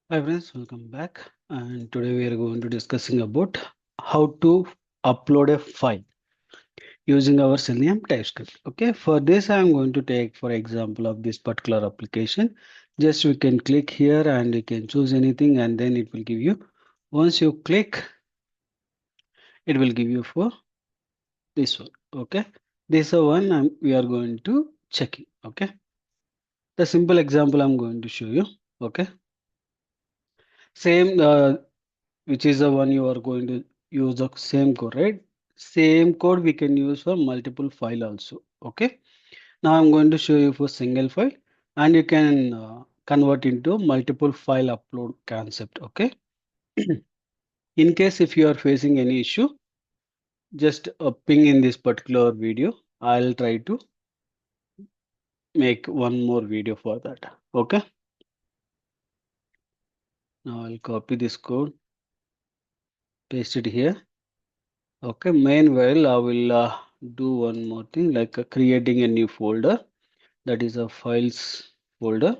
Hi friends, welcome back. And today we are going to discussing about how to upload a file using our Selenium TypeScript. Okay, for this I am going to take for example of this particular application. Just we can click here and you can choose anything and then it will give you. Once you click, it will give you for this one. Okay, this one we are going to check it. Okay, the simple example I'm going to show you. Okay, same which is the one you are going to use the same code, right? Same code we can use for multiple file also. Okay. Now I'm going to show you for single file and you can convert into multiple file upload concept. Okay. In case if you are facing any issue, just ping in this particular video. I'll try to make one more video for that. Okay. Now I'll copy this code, paste it here. Okay. Meanwhile, I will do one more thing like creating a new folder. That is a files folder.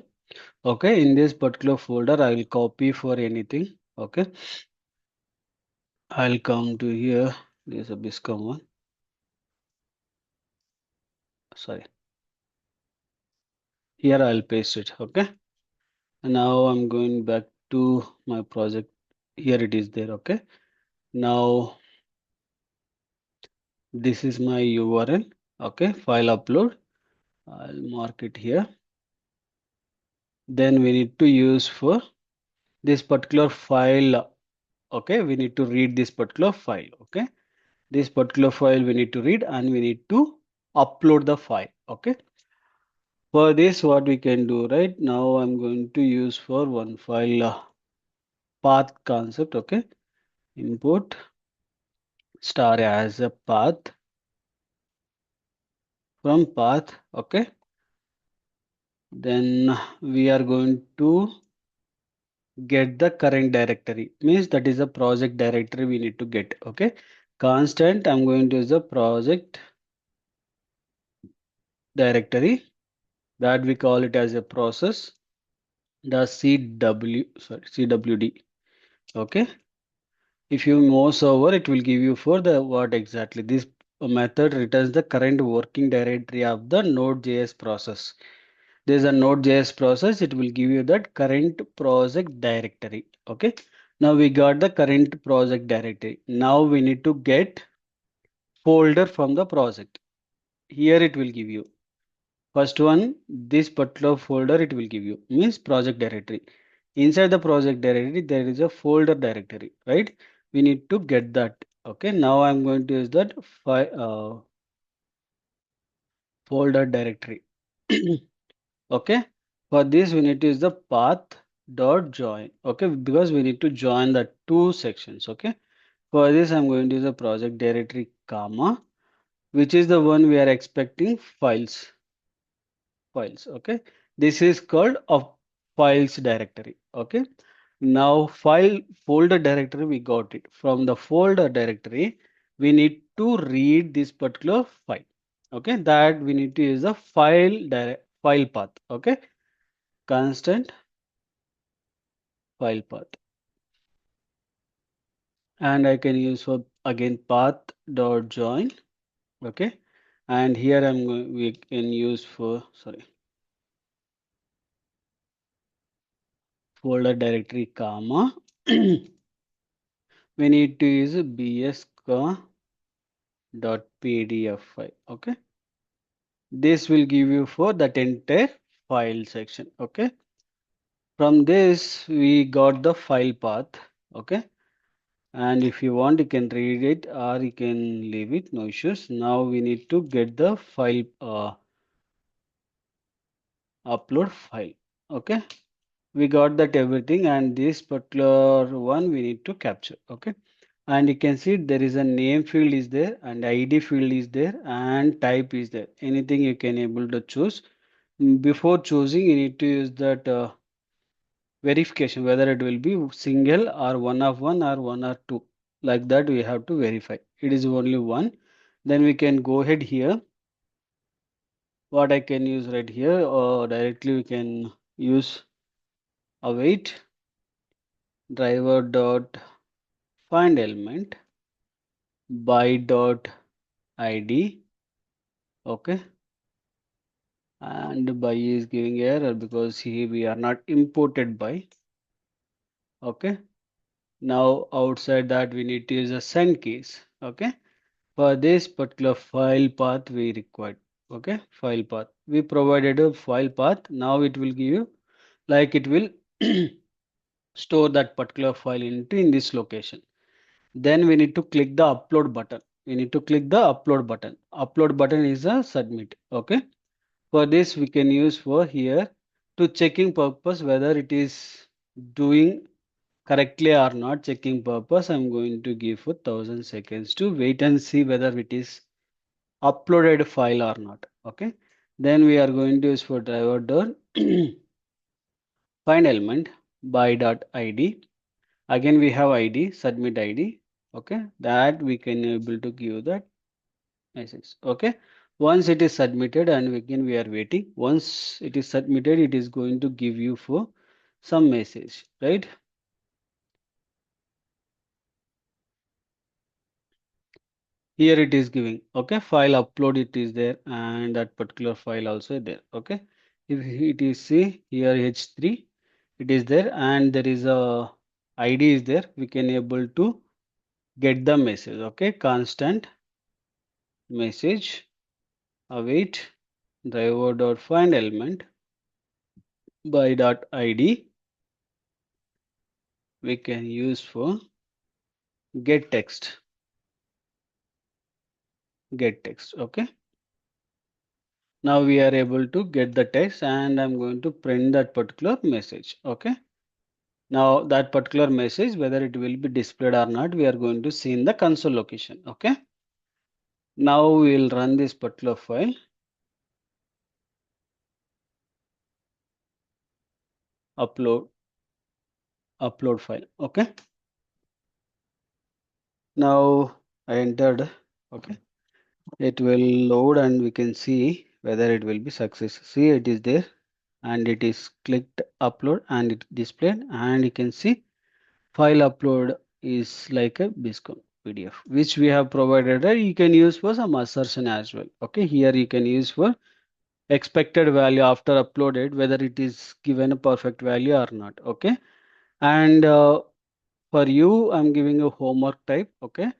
Okay, in this particular folder I will copy for anything. Okay, I'll come to here. There's a biscom one. Sorry, here I'll paste it. Okay, and now I'm going back to my project. Here it is there. Okay, now this is my URL. Okay, file upload. I'll mark it here. Then we need to use for this particular file. Okay, we need to read this particular file. Okay, this particular file we need to read and we need to upload the file. Okay, for this what we can do right now I'm going to use for one file path concept. Okay, import star as a path from path. Okay, then we are going to get the current directory, means that is a project directory we need to get. Okay, constant I'm going to use the project directory, that we call it as a process, the cwd. Okay, if you mouse over it will give you for the what exactly this method returns the current working directory of the node.js process. There's a node.js process, it will give you that current project directory. Okay, now we got the current project directory. Now we need to get folder from the project. Here it will give you first one, this particular folder it will give you means project directory. Inside the project directory, there is a folder directory, right? We need to get that. Okay, now I'm going to use that folder directory. Okay, for this we need to use the path dot join. Okay, because we need to join the two sections. Okay, for this I'm going to use a project directory comma, which is the one we are expecting files. Okay, this is called a files directory. Okay, now file folder directory we got it. From the folder directory we need to read this particular file. Okay, that we need to use the file path. Okay, constant file path, and I can use for again path dot join. Okay, and here I'm going we can use for sorry folder directory comma we need to use bs.pdf file. Okay, this will give you for that entire file section. Okay, from this we got the file path. Okay, and if you want you can read it or you can leave it, no issues. Now we need to get the file upload file. Okay, we got that everything and this particular one we need to capture. Okay, and you can see there is a name field is there and id field is there and type is there, anything you can able to choose. Before choosing you need to use that verification whether it will be single or one of one or one or two, like that we have to verify it is only one. Then we can go ahead here, what I can use right here or directly we can use await. driver dot find element by dot id. Okay, and by is giving error because here we are not imported by. Okay, now outside that we need to use a send case. Okay, for this particular file path we required. Okay, file path, we provided a file path. Now it will give you, like, it will store that particular file into in this location. Then we need to click the upload button. We need to click the upload button. Upload button is a submit. Okay, for this we can use for here to checking purpose whether it is doing correctly or not. Checking purpose, I'm going to give for 1000 seconds to wait and see whether it is uploaded file or not. Okay, then we are going to use for driver dot find element by dot id. Again we have id, submit id. Okay, that we can able to give that message. Okay, once it is submitted, and again we are waiting. Once it is submitted, it is going to give you for some message, right? Here it is giving. Okay, file upload, it is there, and that particular file also there. Okay, if it is, see here h3, it is there, and there is a id is there, we can able to get the message. Okay, constant message await driver dot find element by dot id, we can use for get text. Okay, now we are able to get the text, and I'm going to print that particular message. Okay, now that particular message, whether it will be displayed or not, we are going to see in the console location. Okay, now we will run this particular file, upload file. Okay, now I entered. Okay, it will load and we can see whether it will be success. See, it is there, and it is clicked upload and it displayed, and you can see file upload is like a BISCOM PDF, which we have provided. You can use for some assertion as well. Okay, here you can use for expected value after uploaded, whether it is given a perfect value or not. Okay, and for you I'm giving a homework type. Okay,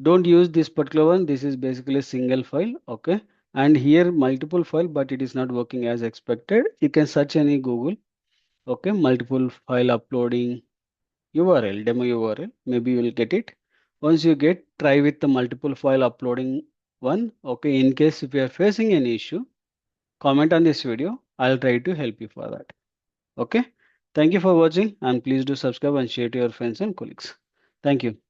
don't use this particular one. This is basically a single file. Okay, and here multiple file, but it is not working as expected. You can search any Google. Okay, multiple file uploading URL, demo URL, maybe you will get it. Once you get, try with the multiple file uploading one. Okay, in case if you are facing an issue, comment on this video. I'll try to help you for that. Okay, thank you for watching, and please do subscribe and share to your friends and colleagues. Thank you.